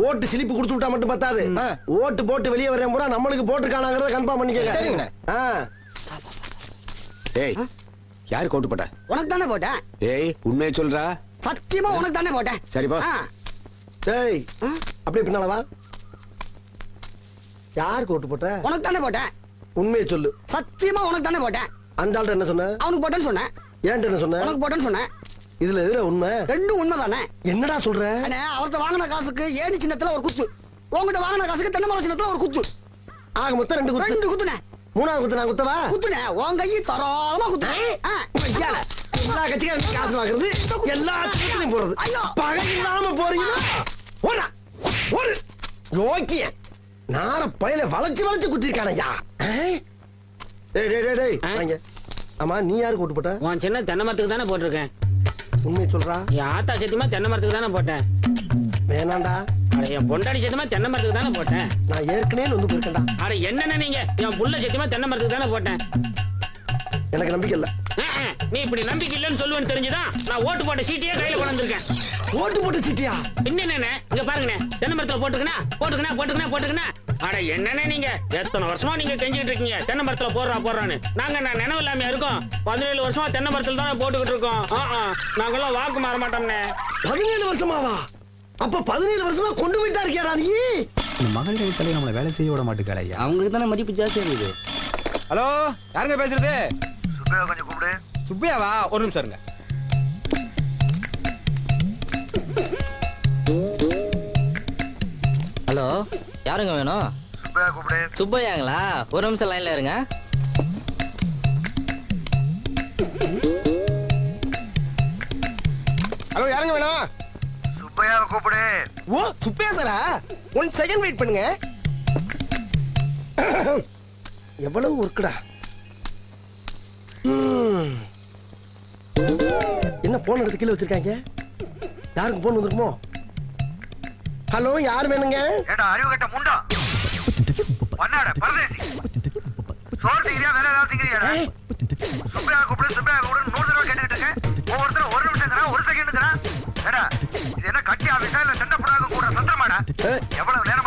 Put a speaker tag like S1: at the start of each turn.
S1: ஓட்டு சிலிப்பு கொடுத்து விட்டா மட்டும் பத்தாது. ஓட்டு போட்டு வெளியே வரேன் பூரா நம்மளுக்கு போட்டுருக்கானாங்கிறத கன்ஃபார்ம் பண்ணிக்கங்க.
S2: சரிங்க.
S3: ஏய், யாருக்கு ஓட்டு போட்ட?
S2: உனக்கு தானே போட்டேன்.
S3: ஏய், உண்மையை சொல்றா.
S2: சத்தியமா உனக்கு தானே போட்டேன்.
S3: சரிப்பா.
S1: டேய், அப்படியே பின்னால வா. யாருக்கு ஓட்டு போட்ட?
S2: உனக்கு தானே போட்டேன்.
S1: உண்மையை சொல்லு.
S2: சத்தியமா உனக்கு தானே போட்டேன்.
S1: அந்த ஆள்கிட்ட என்ன சொன்ன?
S2: அவனுக்கு போட்டேன்னு சொன்னேன்.
S1: ஏன்ட்ட என்ன சொன்ன?
S2: உனக்கு போட்டேன்னு சொன்னேன்.
S1: இதுல எதுல உண்மை?
S2: ரெண்டும் உண்மைதானே.
S1: என்னடா சொல்ற?
S2: அவர்கிட்ட வாங்கின காசுக்கு ஏணி சின்னத்துல ஒரு குத்து, உங்ககிட்ட வாங்கின காசுக்கு தென்னை மரம் சின்னத்துல ஒரு குத்து.
S1: ஆக மொத்தம் 2 குத்து.
S2: 2 குத்துனே.
S1: மூணாவது குத்து நான் குத்தவா?
S2: குத்துனே. உன் கையை தரோளமா குத்துனே.
S1: எல்லா கட்சிக்காரும் காசு வாங்குறது, எல்லா கட்சியும் போறது. பகை இல்லாம போறீங்க. ஓடா ஒரு யோக்கிய நார பயில வளைச்சு வளைச்சு குத்திருக்கானயா. டேய் டேய் டேய் வாங்க. ஆமா, நீ யாருக்கு ஓட்டு போட்ட?
S4: உன் சின்ன தென்னை மரத்துக்கு தானே போட்டிருக்கேன்.
S1: உண்மையை சொல்றா.
S4: என் ஆத்தா சத்தியமா தென்னை மரத்துக்கு தானே போட்டேன்.
S1: வேணாண்டா.
S4: அட, என் பொண்டாடி சத்தியமா தென்னை மரத்துக்கு தானே போட்டேன்.
S1: நான் ஏற்கனவே வந்து போயிருக்கேன்டா.
S4: அட, என்னென்ன நீங்க? என் புள்ள சத்தியமா தென்னை மரத்துக்கு தானே போட்டேன்.
S1: எனக்கு நம்பிக்கை இல்ல.
S4: நீ இப்படி நம்பிக்கை இல்லன்னு சொல்லுவேன்னு தெரிஞ்சுதான் நான் ஓட்டு போட்ட சீட்டையே கையில கொண்டு வந்திருக்கேன்.
S1: ஓட்டு போட்ட சீட்டியா?
S4: என்னென்ன இங்க பாருங்கண்ணே, தென்னை மரத்துல போட்டுக்கணா. அட, என்னென்ன நீங்க எத்தனை வருஷமா நீங்க கெஞ்சிட்டு இருக்கீங்க தென்னை மரத்துல போடுறான்னு. நான் நினைவு இல்லாம இருக்கோம். 17 வருஷமா தென்னை மரத்துல தானே போட்டுக்கிட்டு இருக்கோம். நாங்கெல்லாம் வாக்கு மாற மாட்டோம்னே.
S1: 17 வருஷமாவா? அப்ப 17 வருஷமா கொண்டு போயிட்டா இருக்கியாடா நீ?
S5: இந்த மகளிர் தலை நம்மளை வேலை செய்ய விட மாட்டேங்காளா?
S2: அவங்களுக்கு தானே மதிப்பு ஜாஸ்தியா இருக்குது.
S5: ஹலோ, யாருங்க பேசுறது?
S6: சுப்பையா கொஞ்சம் கூப்பிடு.
S5: சுப்பையாவா? ஒரு நிமிஷம் இருங்க.
S7: ஹலோ, யாருங்க வேணும்?
S6: சுப்பையா கூப்பிடு.
S7: சுப்பையாங்களா? ஒரு நிமிஷம் லைன்ல இருங்க.
S1: ஹலோ, யாருங்க வேணும்?
S6: சுப்பையாவை கூப்பிடு.
S1: ஓ, சுப்பையா சாரா? 1 செகண்ட் வெயிட் பண்ணுங்க. எவ்வளவு ஒர்க்குடா. என்ன போன் எடுத்து கீழே வச்சிருக்காங்க? யாருக்கு போன் வந்திருக்குமோ? ஹலோ, யார் வேணுங்க?
S6: ஏடா அறிவு கட்ட முண்டா. பண்ணாட பரதேசி. சோறு திங்கிறியா வேற ஏதாவது திங்கிறியாடா? சுப்பையா கூப்பிடு 100 தடவை கேட்டுக்கிட்டு இருக்கேன். ஒவ்வொருத்தரும் 1 நிமிஷம் 1 செகண்ட். ஏடா, இது என்ன கட்சி ஆபீஸா இல்ல சண்டை போடாத கூட சந்திரமாடா? எவ்வளவு நேரம்